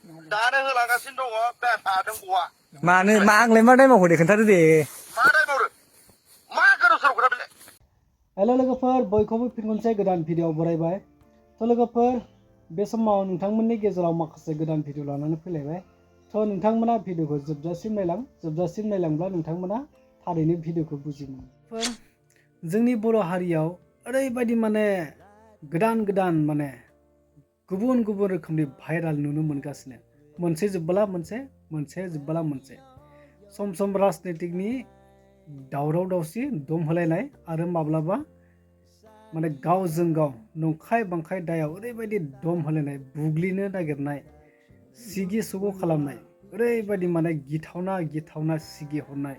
दानो होलांगासिनो दङ बे थादों गवा मानो मा आंलाय मा टाइमाव हरदो खोन्थादो दे मा टाइमाव मा गोदाव सोराव खोथा बेलाय हेल' लोगोफोर बयखौबो फिन खनसे गोदान भिडिअ बरायबाय थ' लोगोफोर बे समाव नोंथांमोननि गेजेराव माखासे गोदान भिडिअ लानानै फैलायबाय थ' नोंथांमोना भिडिअखौ जोबजासिम नायलांब्ला नोंथांमोना थारैनो भिडिअखौ बुजिमोनो। जोंनि बर' हारियाव ओरैबायदि माने गोदान माने गुबुन रोखोमनि भाइराल नुनो मोनगासिनो मोनसे जोबबोला मोनसे जोबबोला मोनसे सम राजनितिकनि दावराव दावसि दम होलायनाय आरो माब्लाबा माने गावजों गाव नंखाय बांखाय दायाव ओरैबायदि दम होलायनाय बुग्लिनो नागिरनाय सिगि सुगु खालामनाय ओरैबायदि माने गिथावना सिगि हरनाय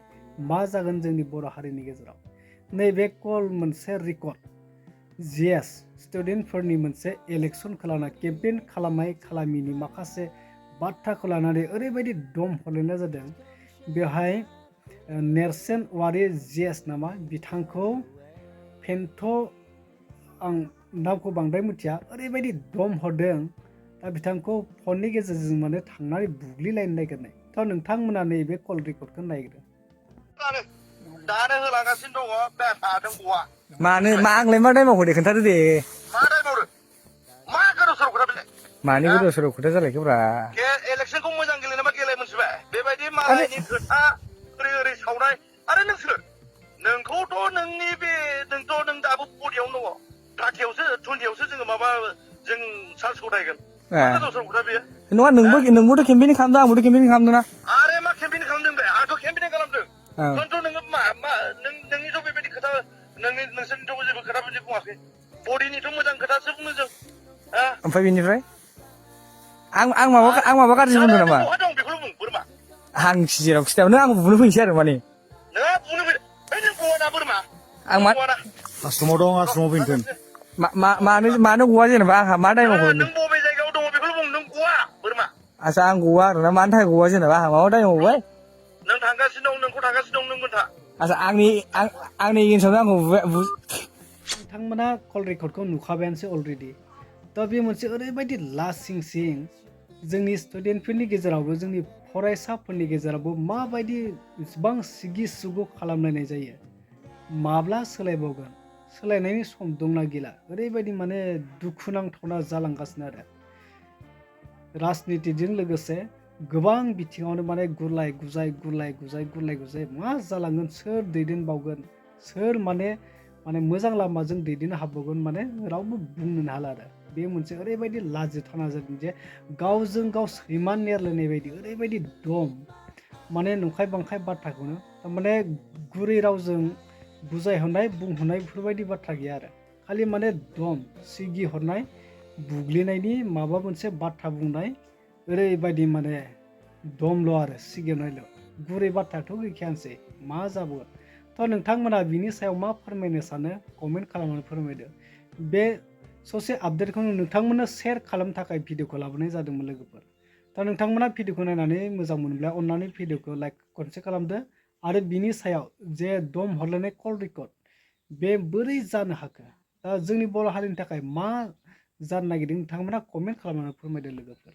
मा जागोन जोंनि बर' हारिनि गेजेराव नैबे कल मोनसे रेकर्ड जिएस स्टुडेन्टफोरनि मोनसे इलेक्सन खालामनाय केम्पेइन खालामनाय खालामिनि माखासे बाथ्राखौ लानानै ओरैबायदि दम हरलायनाय जादों बेवहाय नेरसोन वारि जिएस नामा बिथांखौ फेन्थ' आं नामखौ बांद्राय मिथिया ओरैबायदि दम हरदों दा बिथांखौ फननि गेजेरजों माने थांनानै बुग्लिलायनो नागिरनाय थ' नोंथांमोना नैबे कल रेकर्डखौ नायग्रो दानो होलांगासिनो दङ बे थादों गवा मानो मा आंलाय मा टाइमाव हरदो खोन्थादो दे मा टाइमाव मा गोदाव सोराव खोथा बेलाय मानि गोदाव सोराव खोथा जालायखोब्रा इलेक्सनखौ मोजां गेलेनोबा गेले मोनथिबाय बेबायदि मालायनि खोथा ओरै सावनाय आरो नोंखौथ' नों दाबो बडियावनो दङ गाथियावसो थुन्दियावसो जोङो माबा जों सार्चखौ नायगोन मा गोदाव सोराव खोथा बेयो नङा नोंबोथ' केम्पेइन खालामदों आंबोथ' केम्पेइन खालामदों ना आरे मा केम्पेइन खालामदों बे आंथ' केम्पेइन खालामदों खिन्थु नोङो नोंनिथ' बेबायदि खोथा नोंसोरनिथ' जेबो खोथा बिदि बुङाखै बडिनिथ' मोजां खोथासो बुङो जों ओमफ्राय बेनिफ्राय आं माबा गाज्रि बुंदों नामा बहा दं बेखौल' बुं बोरमा आं जेराव खिथायाव नों आंबो बुनो फैनोसै आरो माने नोंहा बुनो फैदों नों गवाना बोरमा आं मा आश्रमाव दं आश्रमाव फैगोन मानो गवा जेनेबा आंहा मा टाइमाव नों हरदों बबे जायगायाव दङ बेखौल' बुं नों गवा बोरमा आच्छा आं गवा आरोना मानि थाखाय गवा जेनेबा आंहा माबा टाइमाव गबाय नों थांगासिनो दं नोंखौ थांगासिनो दं नों मोनथा आच्छा आंनि एगेन्स्टआवनो आंखौ नोंथांमोना कल रेकर्डखौ नुखाबायानोसै अलरेडि दा बे मोनसे ओरैबायदि लासिं जोंनि स्टुडेन्टफोरनि गेजेरावबो जोंनि फरायसाफोरनि गेजेरावबो माबायदि इसेबां सिगि सुगु खालामलायनाय जायो माब्ला सोलायबावगोन सोलायनायनि सम दंना गैला ओरैबायदि माने दुखुनांथावना जालांगासिनो आरो राजनितिजों लोगोसे गोबां बिथिङावनो माने गुलाय गुजाय मा जालांगोन सोर दैदेनबावगोन सोर माने मोजां लामाजों दैदेननो हाबावगोन माने रावबो बुंनो हाला आरो बे मोनसे ओरैबायदि लाजिथावना जादों जे गावजों गाव सैमा नेरलायनाय बायदि ओरैबायदि दम माने नंखाय बांखाय बाथ्राखौनो थारमाने गुरै रावजों बुजायहरनाय बुंहरनाय बेफोरबायदि बाथ्रा गैया आरो खालि माने दम सिगि हरनाय बुग्लिनायनि माबा मोनसे बाथ्रा बुंनाय ओरैबायदि माने दमल' आरो सिगिनायल' गुरै बाथ्राथ' गैखायानोसै मा जाबावगोन थ' नोंथांमोना बिनि सायाव मा फोरमायनो सानो कमेन्ट खालामनानै फोरमायदो बे ससे आपडेटखौ नोंथांमोननो शेयार खालामनो थाखाय भिडिअखौ लाबोनाय जादोंमोन लोगोफोर दा नोंथांमोना भिडिअखौ नायनानै मोजां मोनब्ला अन्नानै भिडिअखौ लाइक खनसे खालामदो आरो बिनि सायाव जे दम हरलायनाय कल रेकर्ड बे बोरै जानो हाखो दा जोंनि बर' हारिनि थाखाय मा जानो नागिरदों नोंथांमोना कमेन्ट खालामनानै फोरमायदो लोगोफोर।